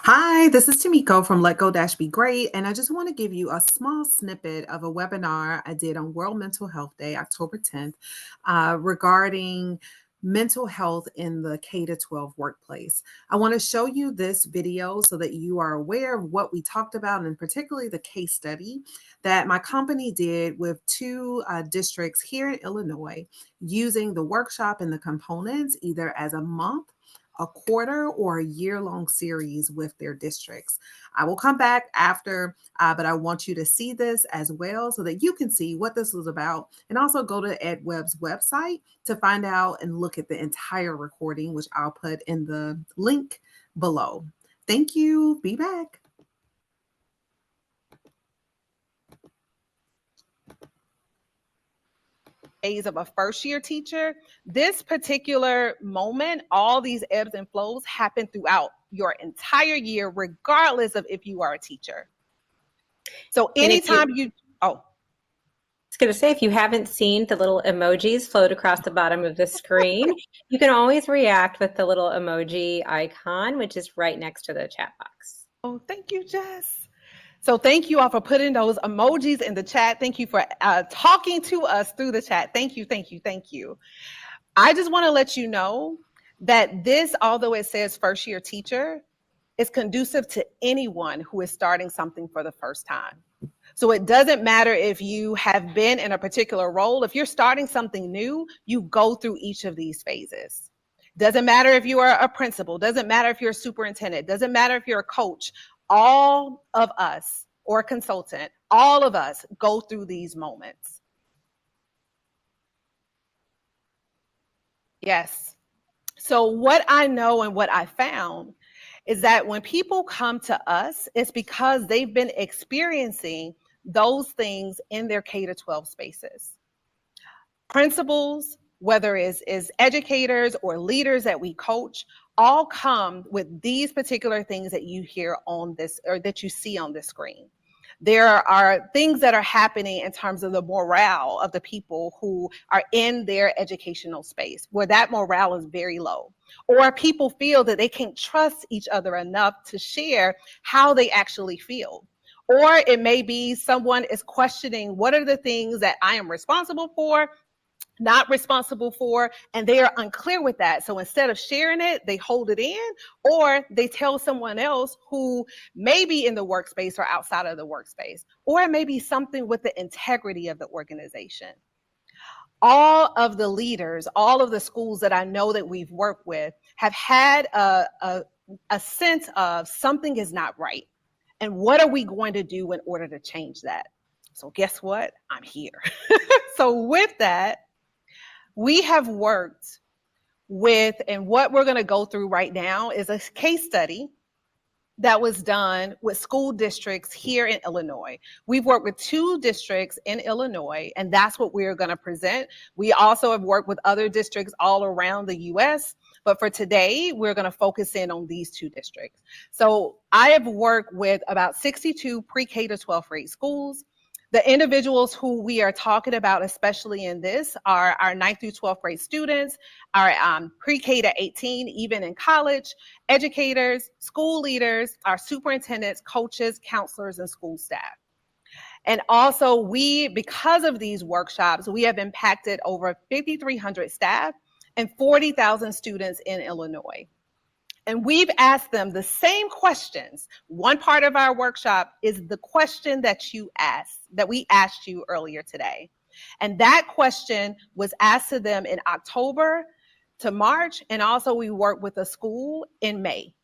Hi, this is Tamiko from Let Go Dash Be Great, and I just want to give you a small snippet of a webinar I did on World Mental Health Day, October 10th, regarding mental health in the K to 12 workplace. I want to show you this video so that you are aware of what we talked about, and particularly the case study that my company did with two districts here in Illinois using the workshop and the components either as a month, a quarter, or a year-long series with their districts. I will come back after, but I want you to see this as well so that you can see what this was about, and also go to EdWeb's website to find out and look at the entire recording, which I'll put in the link below. Thank you. Be back. Days of a first year teacher, this particular moment, all these ebbs and flows happen throughout your entire year, regardless of if you are a teacher. So anytime I was going to say, if you haven't seen the little emojis float across the bottom of the screen, you can always react with the little emoji icon, which is right next to the chat box. Oh, thank you, Jess. So thank you all for putting those emojis in the chat. Thank you for talking to us through the chat. Thank you, thank you, thank you. I just want to let you know that this, although it says first year teacher, is conducive to anyone who is starting something for the first time. So it doesn't matter if you have been in a particular role. If you're starting something new, you go through each of these phases. Doesn't matter if you are a principal, doesn't matter if you're a superintendent, doesn't matter if you're a coach. All of us, or a consultant, all of us go through these moments. Yes. So what I know and what I found is that when people come to us, it's because they've been experiencing those things in their K-12 spaces. Principals, whether it's educators or leaders that we coach, all come with these particular things that you hear on this, or that you see on the screen. There are things that are happening in terms of the morale of the people who are in their educational space, where that morale is very low. Or people feel that they can't trust each other enough to share how they actually feel. Or it may be someone is questioning, what are the things that I am responsible for, not responsible for, and they are unclear with that. So instead of sharing it, they hold it in, or they tell someone else who may be in the workspace or outside of the workspace, or it may be something with the integrity of the organization. All of the leaders, all of the schools that I know that we've worked with have had a sense of something is not right. And what are we going to do in order to change that? So guess what? I'm here. So with that, we have worked with, and what we're going to go through right now is a case study that was done with school districts here in Illinois. We've worked with 2 districts in Illinois, and that's what we're going to present. We also have worked with other districts all around the US, but for today, we're going to focus in on these 2 districts. So I have worked with about 62 pre-K to 12th grade schools. The individuals who we are talking about, especially in this, are our 9th through 12th grade students, our pre-K to 18, even in college, educators, school leaders, our superintendents, coaches, counselors, and school staff. And also because of these workshops, we have impacted over 5,300 staff and 40,000 students in Illinois. And we've asked them the same questions. One part of our workshop is the question that we asked you earlier today. And that question was asked to them in October to March, and also we worked with a school in May.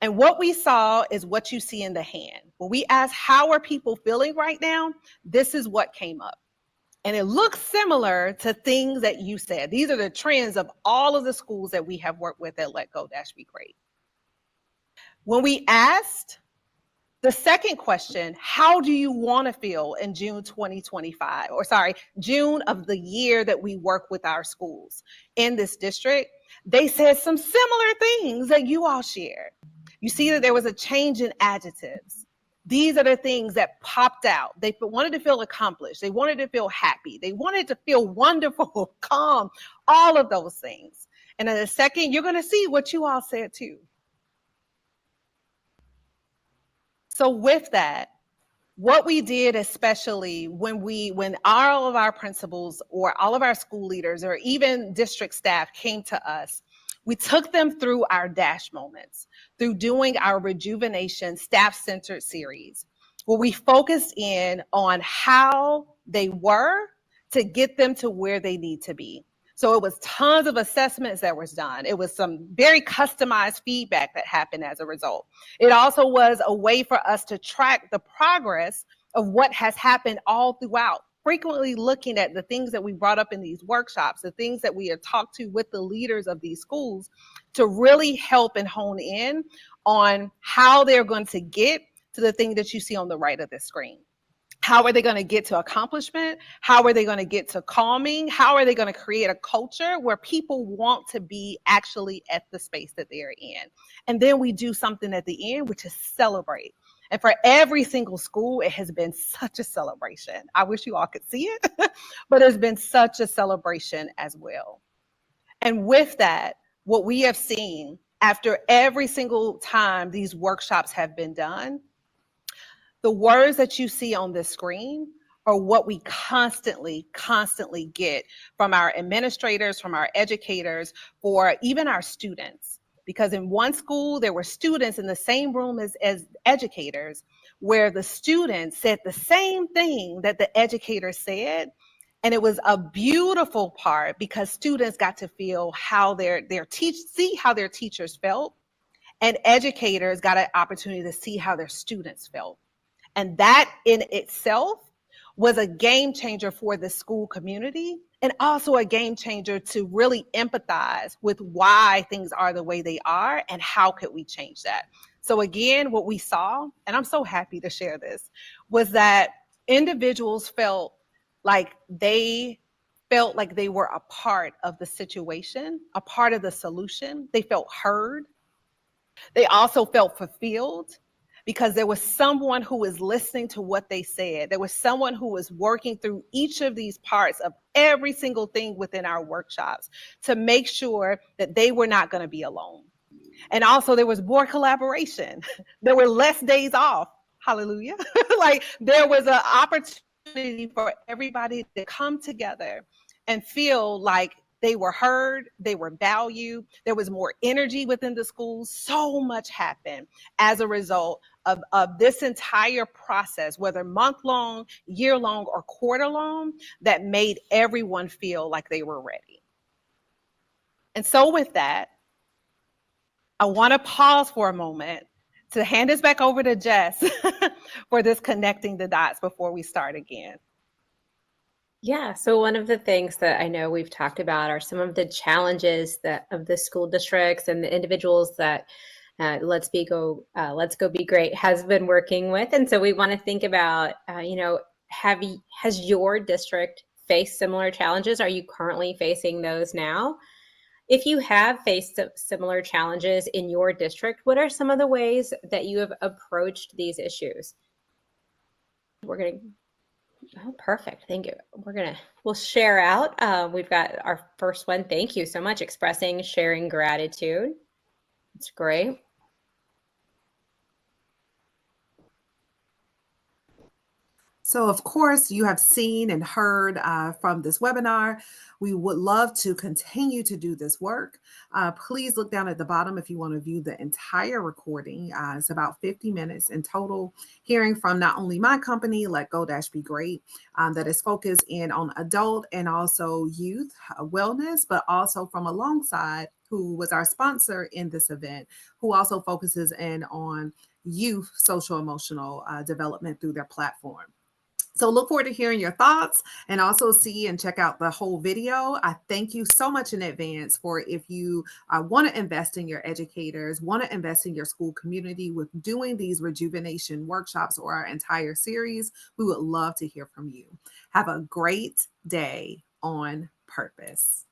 And what we saw is what you see in the hand. When we asked, how are people feeling right now? This is what came up. And it looks similar to things that you said. These are the trends of all of the schools that we have worked with at Let Go Be Great. When we asked the second question, how do you want to feel in June 2025, June of the year that we work with our schools in this district, they said some similar things that you all shared. You see that there was a change in adjectives. These are the things that popped out. They wanted to feel accomplished. They wanted to feel happy. They wanted to feel wonderful, calm, all of those things. And in a second, you're going to see what you all said too. So with that, what we did, especially when all of our principals or all of our school leaders or even district staff came to us, we took them through our dash moments, through doing our rejuvenation staff-centered series, where we focused in on how they were to get them to where they need to be. So it was tons of assessments that was done. It was some very customized feedback that happened as a result. It also was a way for us to track the progress of what has happened all throughout, frequently looking at the things that we brought up in these workshops, the things that we have talked to with the leaders of these schools to really help and hone in on how they're going to get to the thing that you see on the right of the screen. How are they going to get to accomplishment? How are they going to get to calming? How are they going to create a culture where people want to be actually at the space that they're in? And then we do something at the end, which is celebrate. And for every single school, it has been such a celebration. I wish you all could see it, but it's been such a celebration as well. And with that, what we have seen after every single time these workshops have been done, the words that you see on the screen are what we constantly get from our administrators, from our educators, for even our students. Because in one school, there were students in the same room as educators, where the students said the same thing that the educator said. And it was a beautiful part because students got to feel how see how their teachers felt, and educators got an opportunity to see how their students felt. And that in itself was a game changer for the school community, and also a game changer to really empathize with why things are the way they are and how could we change that. So again, what we saw, and I'm so happy to share this, was that individuals felt like they were a part of the situation, a part of the solution. They felt heard. They also felt fulfilled because there was someone who was listening to what they said. There was someone who was working through each of these parts of every single thing within our workshops to make sure that they were not going to be alone. And also there was more collaboration. There were less days off. Hallelujah. Like there was an opportunity for everybody to come together and feel like they were heard, they were valued, there was more energy within the schools. So much happened as a result of this entire process, whether month-long, year-long, or quarter-long, that made everyone feel like they were ready. And so with that, I want to pause for a moment to hand this back over to Jess for this connecting the dots before we start again. Yeah, so one of the things that I know we've talked about are some of the challenges that of the school districts and the individuals that Let's Go Be Great has been working with. And so we want to think about, has your district faced similar challenges? Are you currently facing those now? If you have faced similar challenges in your district, what are some of the ways that you have approached these issues? Oh, perfect. Thank you. We'll share out. We've got our first one. Thank you so much. Sharing gratitude. It's great. So, of course, you have seen and heard from this webinar. We would love to continue to do this work. Please look down at the bottom if you want to view the entire recording. It's about 50 minutes in total, hearing from not only my company, Let Go Be Great, that is focused in on adult and also youth wellness, but also from alongside who was our sponsor in this event, who also focuses in on youth social emotional development through their platform. So look forward to hearing your thoughts and also see and check out the whole video. I thank you so much in advance for if you want to invest in your educators, want to invest in your school community with doing these rejuvenation workshops or our entire series. We would love to hear from you. Have a great day on purpose.